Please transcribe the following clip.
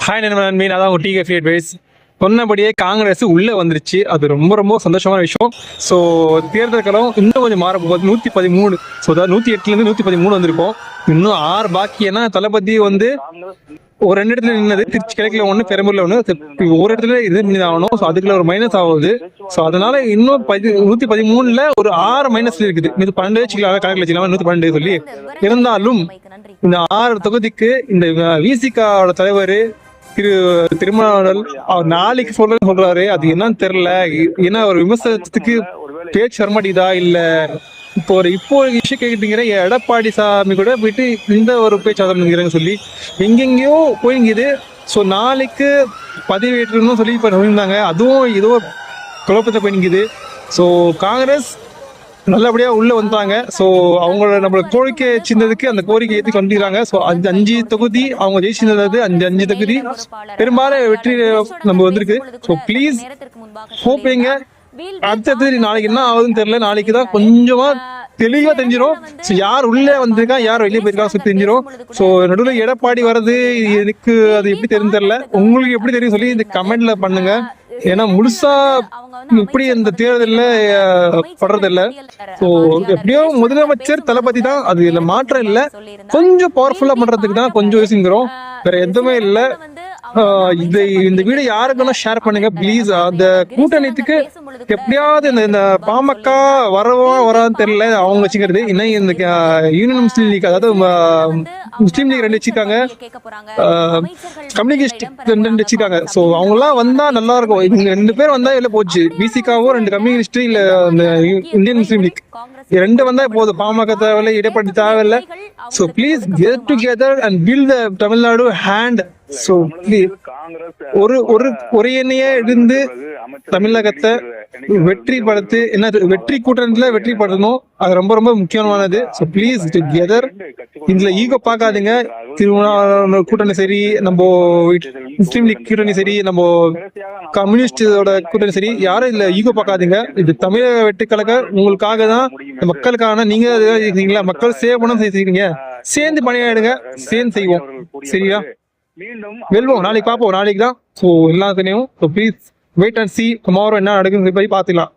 Hi நண்பன், அதான் ஒரு டிகே அட்வைஸ் சொன்னபடியே காங்கிரஸ் உள்ளே வந்துருச்சு. அது ரொம்ப ரொம்ப சந்தோஷமான விஷயம். ஸோ தேர்தல் களம் இன்னும் கொஞ்சம் மாற போகுது. 113, ஸோ அதாவது 108லேருந்து 113 வந்திருக்கோம். இன்னும் 6 பாக்கி. ஏன்னா தளபதி வந்து ஒரு 2 இடத்துல நின்னது, திருச்சி கிழக்குல ஒன்று, பெரம்பூர்ல ஒன்று, ஒரு இடத்துல இது நின்று ஆகணும். ஸோ அதுக்குள்ள ஒரு மைனஸ் ஆகுது. ஸோ அதனால இன்னும் 113ல ஒரு 6 மைனஸ் இருக்குது. இது 12 வச்சுக்கலாம், கணக்கில் வச்சுக்கலாம், 112 சொல்லி. இருந்தாலும் இந்த 6 தொகுதிக்கு இந்த விசிகாவோட தலைவர் திருமாவளவன் அவர் நாளைக்கு சொல்றாரு. அது என்னன்னு தெரியல. ஏன்னா ஒரு விமர்சனத்துக்கு பேச்சு வரமாட்டேதா இல்ல இப்போ ஒரு விஷயம் கேட்டீங்க. எடப்பாடி சாமி கூட போயிட்டு இந்த ஒரு பேச்சு சொல்லி எங்கெங்கயோ போயிங்குது. ஸோ நாளைக்கு பதிவேற்றணும்னு சொல்லி இப்ப நோயிருந்தாங்க. அதுவும் ஏதோ குழப்பத்தை போயிங்குது. ஸோ காங்கிரஸ் நல்லபடியா உள்ள வந்தாங்க. ஸோ அவங்களோட நம்மளோட கோரிக்கை சின்னதுக்கு அந்த கோரிக்கை ஏற்றி கொண்டிருக்காங்க. ஸோ 5 தொகுதி அவங்க ஜெயிச்சிருந்தது. 5 தொகுதி பெரும்பாலும் வெற்றி நம்ம வந்திருக்கு. ஸோ ப்ளீஸ் ஹோப்பிங்க. அடுத்தது நாளைக்கு என்ன ஆகுதுன்னு தெரியல. நாளைக்கு தான் கொஞ்சமா தெளிவா தெரிஞ்சிடும். ஸோ யார் உள்ளே வந்திருக்கா யார் வெளியே போயிருக்கா சொல்லி தெரிஞ்சிடும். ஸோ நடுவில் எடப்பாடி வர்றது எனக்கு அது எப்படி தெரியும் தெரியல. உங்களுக்கு எப்படி தெரியும் சொல்லி இந்த கமெண்ட்ல பண்ணுங்க. ஏன்னா முழுசா இப்படி இந்த தேர்தல்ல படுறதில்ல. ஸோ எப்படியோ முதலமைச்சர் தளபதி தான், அது இல்ல மாற்றம் இல்லை. கொஞ்சம் பவர்ஃபுல்லா பண்றதுக்கு தான் கொஞ்சம் யோசிக்கிறோம், வேற எதுவுமே இல்லை. இந்த வீடியோ யாருக்குன்னா ஷேர் பண்ணுங்க ப்ளீஸ். அந்த கூட்டணிக்கு எப்படியாவது இந்த பாமக வரான்னு தெரியல அவங்க வச்சுக்கிறது. இன்னும் இந்த யூனியன் முஸ்லீம் லீக், அதாவது முஸ்லீம் லீக் 2 வச்சிருக்காங்க, கம்யூனிஸ்ட் 2 வச்சிருக்காங்க. ஸோ அவங்க எல்லாம் வந்தா நல்லா இருக்கும். இவங்க 2 பேர் வந்தா இல்ல போச்சு. விசிகாவும் 2 கம்யூனிஸ்ட் இல்ல இந்த இந்தியன் முஸ்லீம் லீக் 2 வந்தா போதும். பாமக தேவையில்லை, எடப்பாடி தேவையில்லை. So please get together and build the Tamil Nadu hand. So ஒரு எண்ணையே இருந்து தமிழகத்தை வெற்றி படுத்து வெற்றி கூட்டணியில வெற்றி படணும். அது ரொம்ப ரொம்ப முக்கியமானது. So please together. இதுல ஈகோ பார்க்காதீங்க. திருமண கூட்டணி சரி, நம்ம முஸ்லீம் லீக் கூட்டணி சரி, நம்ம கம்யூனிஸ்டோட கூட்டணி சரி, யாரும் இதுல ஈகோ பார்க்காதீங்க. இது தமிழக வெற்றி கழக உங்களுக்காக தான், மக்களுக்கான. நீங்க இருக்கீங்களா, மக்கள் சேவ் பண்ண செய்றீங்க, சேர்ந்து பணியாடுங்க, சேர்ந்து செய்வோம். சரியா, வெல்வோம். நாளைக்கு பார்ப்போம். நாளைக்கு தான் ஸோ எல்லாத்தையும். So please wait and see tomorrow என்ன நடக்குன்னு போய் பார்த்துக்கலாம்.